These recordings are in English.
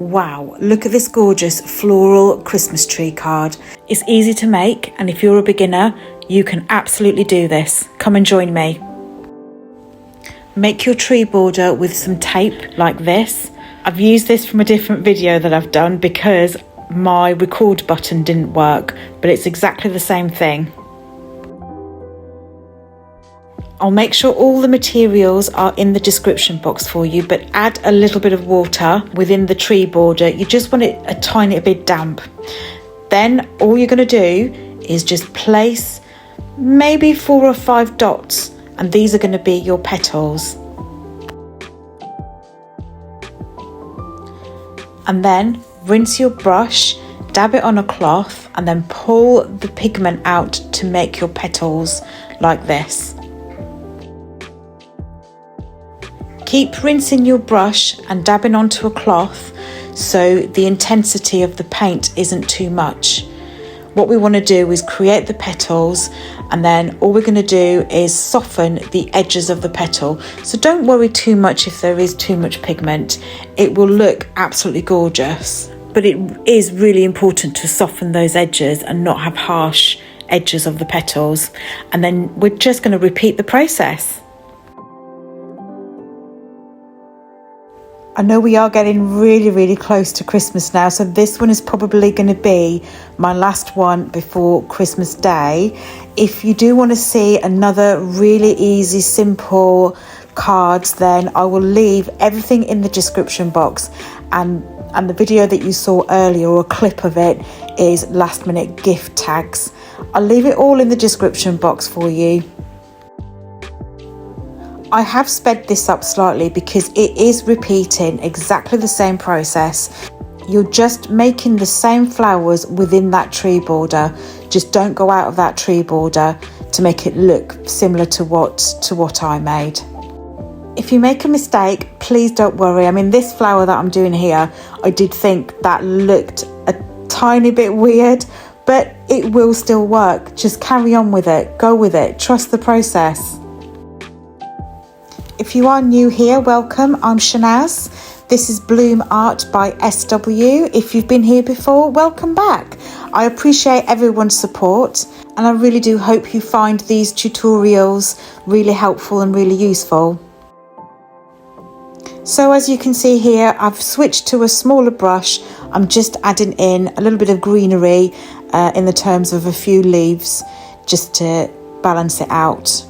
Wow, look at this gorgeous floral Christmas tree card. It's easy to make, and if you're a beginner, you can absolutely do this. Come and join me. Make your tree border with some tape like this. I've used this from a different video that I've done because my record button didn't work, but it's exactly the same thing. I'll make sure all the materials are in the description box for you, but add a little bit of water within the tree border. You just want it a tiny bit damp. Then all you're going to do is just place maybe 4 or 5 dots, and these are going to be your petals. And then rinse your brush, dab it on a cloth, and then pull the pigment out to make your petals like this. Keep rinsing your brush and dabbing onto a cloth so the intensity of the paint isn't too much. What we want to do is create the petals, and then all we're going to do is soften the edges of the petal. So don't worry too much if there is too much pigment. It will look absolutely gorgeous, but it is really important to soften those edges and not have harsh edges of the petals. And then we're just going to repeat the process. I know we are getting really close to Christmas now, so this one is probably going to be my last one before Christmas Day. If you do want to see another really easy, simple cards, then I will leave everything in the description box, and the video that you saw earlier, or a clip of it, is last minute gift tags. I'll leave it all in the description box for you. I have sped this up slightly because it is repeating exactly the same process. You're just making the same flowers within that tree border. Just don't go out of that tree border to make it look similar to what I made. If you make a mistake, please don't worry. I mean, this flower that I'm doing here, I did think that looked a tiny bit weird, but it will still work. Just carry on with it, go with it, trust the process. If you are new here, welcome. I'm Shanaz. This is Bloom Art by SW. If you've been here before, welcome back. I appreciate everyone's support, and I really do hope you find these tutorials really helpful and really useful. So as you can see here, I've switched to a smaller brush. I'm just adding in a little bit of greenery in the terms of a few leaves, just to balance it out.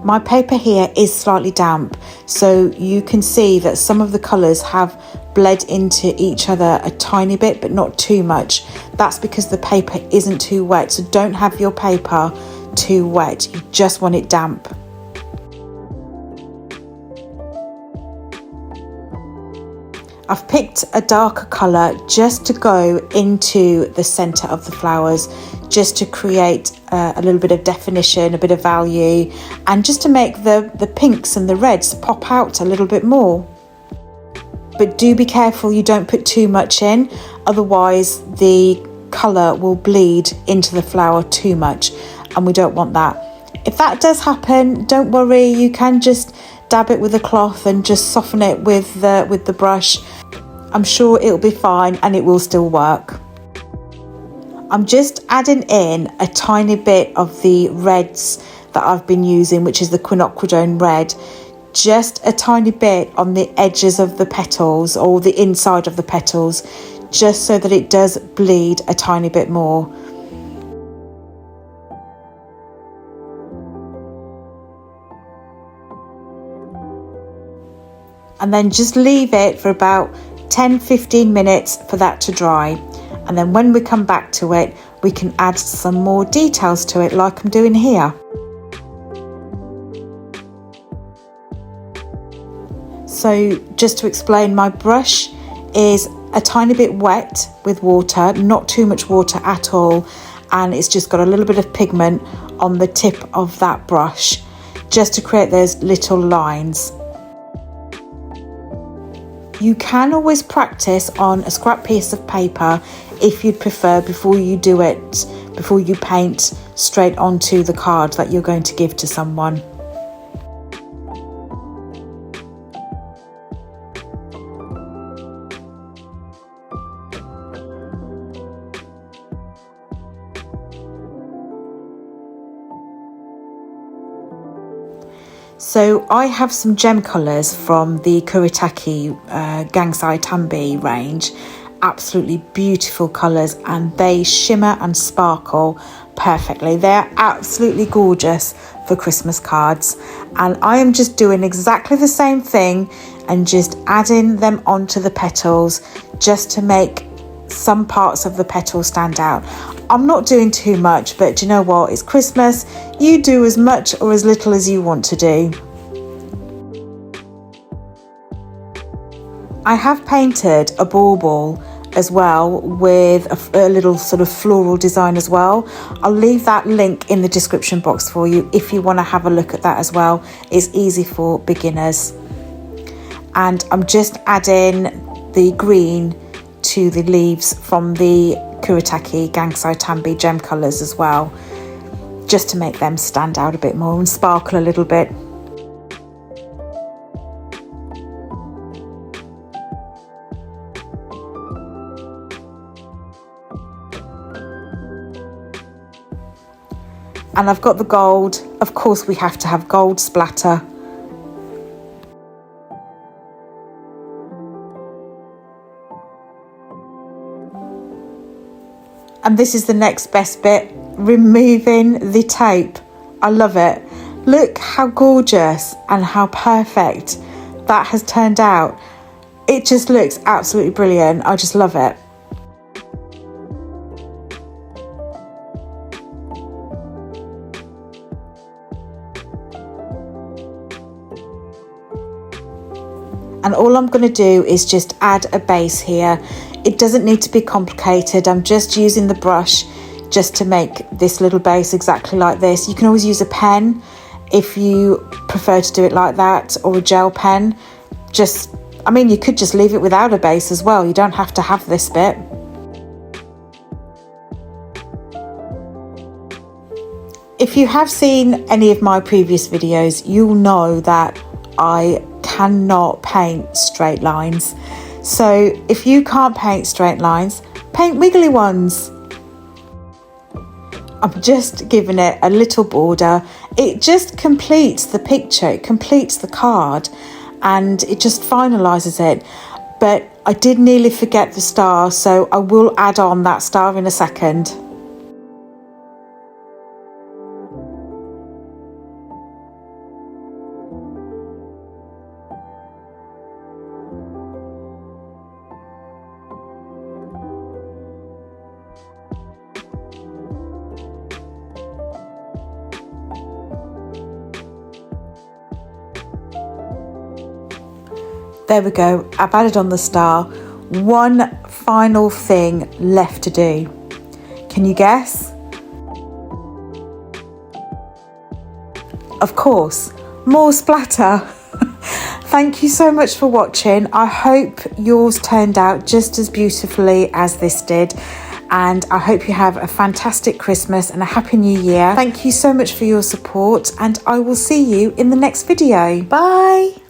My paper here is slightly damp, so you can see that some of the colours have bled into each other a tiny bit, but not too much. That's because the paper isn't too wet, so don't have your paper too wet. You just want it damp. I've picked a darker colour just to go into the centre of the flowers, just to create a little bit of definition, a bit of value, and just to make the pinks and the reds pop out a little bit more. But do be careful you don't put too much in, otherwise the colour will bleed into the flower too much, and we don't want that. If that does happen, don't worry, you can just dab it with a cloth and just soften it with the brush. I'm sure it'll be fine and it will still work. I'm just adding in a tiny bit of the reds that I've been using, which is the quinacridone red, just a tiny bit on the edges of the petals or the inside of the petals, just so that it does bleed a tiny bit more. And then just leave it for about 10-15 minutes for that to dry, and then when we come back to it, we can add some more details to it like I'm doing here. So just to explain, my brush is a tiny bit wet with water, not too much water at all, and it's just got a little bit of pigment on the tip of that brush just to create those little lines. You can always practice on a scrap piece of paper if you'd prefer before you do it, before you paint straight onto the card that you're going to give to someone. So I have some gem colours from the Kuretake Gangsai Tambi range. Absolutely beautiful colours, and they shimmer and sparkle perfectly. They're absolutely gorgeous for Christmas cards, and I am just doing exactly the same thing and just adding them onto the petals just to make some parts of the petal stand out. I'm not doing too much, but do you know what? It's Christmas. You do as much or as little as you want to do. I have painted a bauble as well with a little sort of floral design as well. I'll leave that link in the description box for you if you want to have a look at that as well. It's easy for beginners. And I'm just adding the green to the leaves from the Kuretake Gangsai Tambi gem colours as well, just to make them stand out a bit more and sparkle a little bit. And I've got the gold. Of course we have to have gold splatter. And this is the next best bit, removing the tape. I love it. Look how gorgeous and how perfect that has turned out. It just looks absolutely brilliant. I just love it. And all I'm going to do is just add a base here. It doesn't need to be complicated. I'm just using the brush just to make this little base exactly like this. You can always use a pen if you prefer to do it like that, or a gel pen. I mean, you could just leave it without a base as well. You don't have to have this bit. If you have seen any of my previous videos, you'll know that I cannot paint straight lines. So if you can't paint straight lines, paint wiggly ones. I'm just giving it a little border. It just completes the picture, it completes the card, and it just finalises it. But I did nearly forget the star, so I will add on that star in a second. There we go, I've added on the star. One final thing left to do. Can you guess? Of course, more splatter. Thank you so much for watching. I hope yours turned out just as beautifully as this did. And I hope you have a fantastic Christmas and a happy new year. Thank you so much for your support, and I will see you in the next video. Bye.